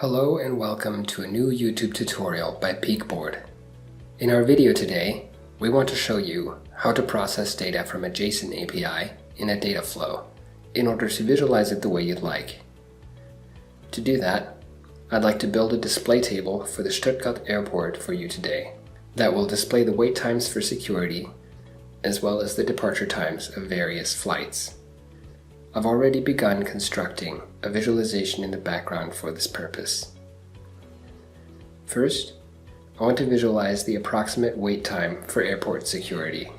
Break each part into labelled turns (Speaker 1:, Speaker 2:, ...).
Speaker 1: Hello and welcome to a new YouTube tutorial by Peakboard. In our video today, we want to show you how to process data from a JSON API in a data flow in order to visualize it the way you'd like. To do that, I'd like to build a display table for the Stuttgart Airport for you today that will display the wait times for security as well as the departure times of various flights. I've already begun constructing a visualization in the background for this purpose. First, I want to visualize the approximate wait time for airport security.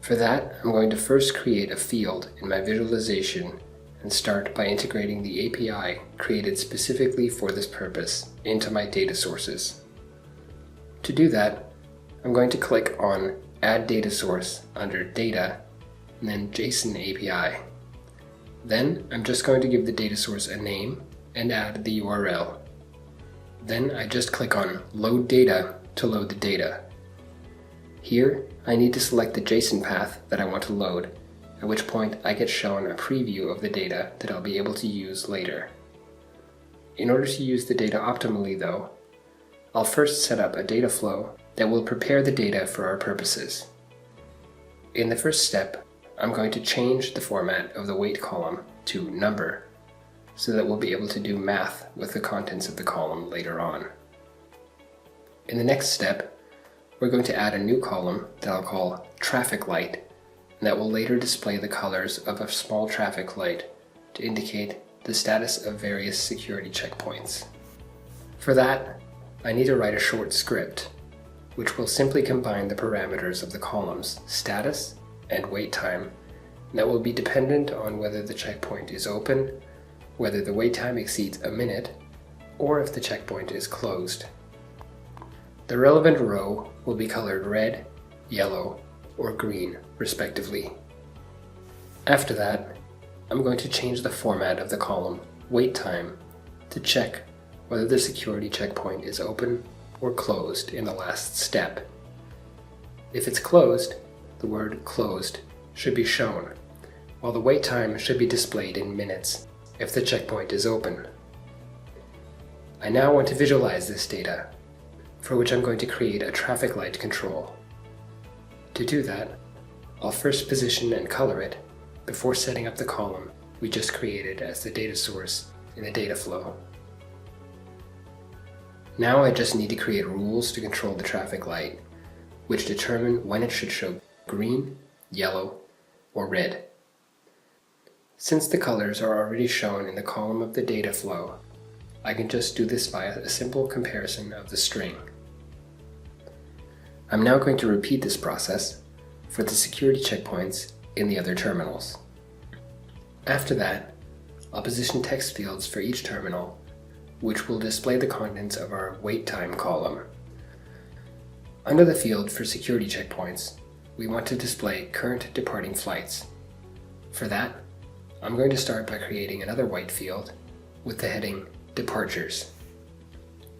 Speaker 1: For that, I'm going to first create a field in my visualization and start by integrating the API created specifically for this purpose into my data sources. To do that, I'm going to click on Add Data Source under Data and then JSON API. Then I'm just going to give the data source a name and add the URL. Then I just click on Load Data to load the data. Here I need to select the JSON path that I want to load, at which point I get shown a preview of the data that I'll be able to use later. In order to use the data optimally though, I'll first set up a data flow that will prepare the data for our purposes. In the first step, I'm going to change the format of the wait column to number so that we'll be able to do math with the contents of the column later on. In the next step, we're going to add a new column that I'll call traffic light, and that will later display the colors of a small traffic light to indicate the status of various security checkpoints. For that, I need to write a short script, which will simply combine the parameters of the columns status and wait time, and that will be dependent on whether the checkpoint is open, whether the wait time exceeds a minute, or if the checkpoint is closed. The relevant row will be colored red, yellow, or green, respectively. After that, I'm going to change the format of the column wait time to check whether the security checkpoint is open or closed in the last step. If it's closed, the word closed should be shown, while the wait time should be displayed in minutes if the checkpoint is open. I now want to visualize this data, for which I'm going to create a traffic light control. To do that, I'll first position and color it before setting up the column we just created as the data source in the data flow. Now I just need to create rules to control the traffic light, which determine when it should show green, yellow, or red. Since the colors are already shown in the column of the data flow, I can just do this via a simple comparison of the string. I'm now going to repeat this process for the security checkpoints in the other terminals. After that, I'll position text fields for each terminal, which will display the contents of our wait time column. Under the field for security checkpoints, we want to display current departing flights. For that, I'm going to start by creating another white field with the heading Departures.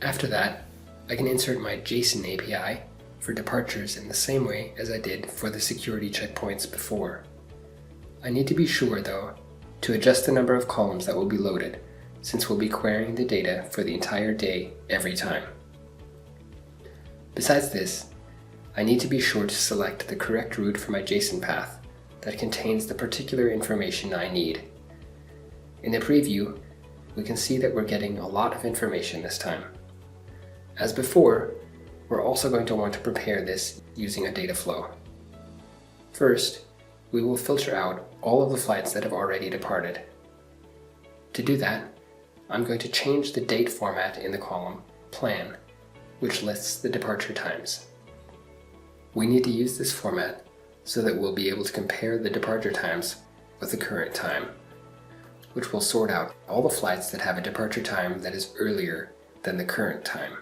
Speaker 1: After that, I can insert my JSON API for departures in the same way as I did for the security checkpoints before. I need to be sure, though, to adjust the number of columns that will be loaded, since we'll be querying the data for the entire day every time. Besides this, I need to be sure to select the correct route for my JSON path that contains the particular information I need. In the preview, we can see that we're getting a lot of information this time. As before, we're also going to want to prepare this using a data flow. First, we will filter out all of the flights that have already departed. To do that, I'm going to change the date format in the column Plan, which lists the departure times. We need to use this format so that we'll be able to compare the departure times with the current time, which will sort out all the flights that have a departure time that is earlier than the current time.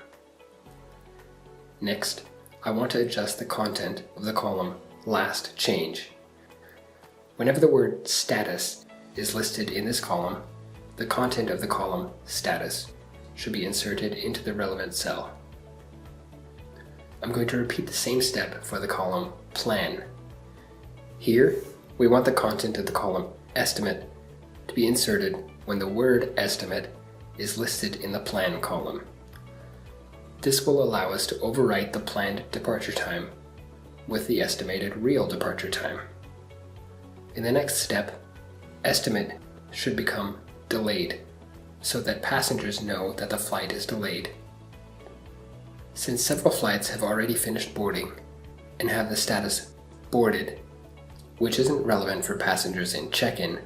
Speaker 1: Next, I want to adjust the content of the column Last Change. Whenever the word status is listed in this column, the content of the column status should be inserted into the relevant cell. I'm going to repeat the same step for the column Plan. Here, we want the content of the column Estimate to be inserted when the word estimate is listed in the Plan column. This will allow us to overwrite the planned departure time with the estimated real departure time. In the next step, estimate should become delayed, so that passengers know that the flight is delayed. Since several flights have already finished boarding and have the status boarded, which isn't relevant for passengers in check-in,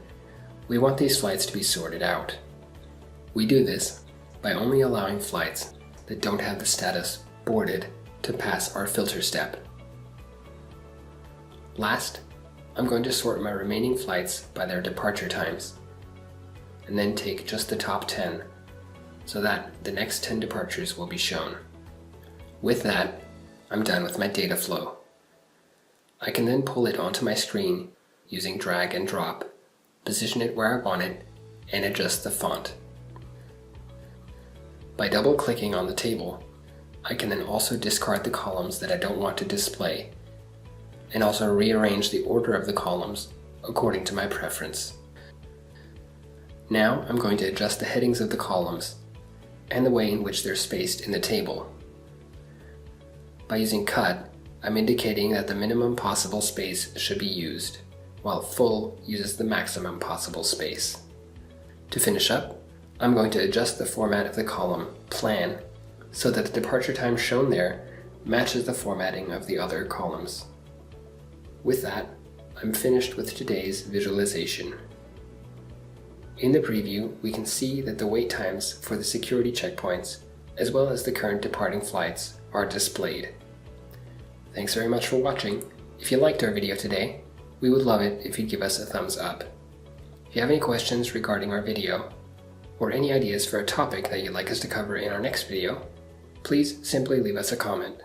Speaker 1: we want these flights to be sorted out. We do this by only allowing flights that don't have the status boarded to pass our filter step. Last, I'm going to sort my remaining flights by their departure times, and then take just the top 10 so that the next 10 departures will be shown. With that, I'm done with my data flow. I can then pull it onto my screen using drag and drop, position it where I want it, and adjust the font. By double-clicking on the table, I can then also discard the columns that I don't want to display, and also rearrange the order of the columns according to my preference. Now I'm going to adjust the headings of the columns and the way in which they're spaced in the table. By using cut, I'm indicating that the minimum possible space should be used, while full uses the maximum possible space. To finish up, I'm going to adjust the format of the column Plan so that the departure time shown there matches the formatting of the other columns. With that, I'm finished with today's visualization. In the preview, we can see that the wait times for the security checkpoints, as well as the current departing flights, are displayed. Thanks very much for watching. If you liked our video today, we would love it if you'd give us a thumbs up. If you have any questions regarding our video, or any ideas for a topic that you'd like us to cover in our next video, please simply leave us a comment.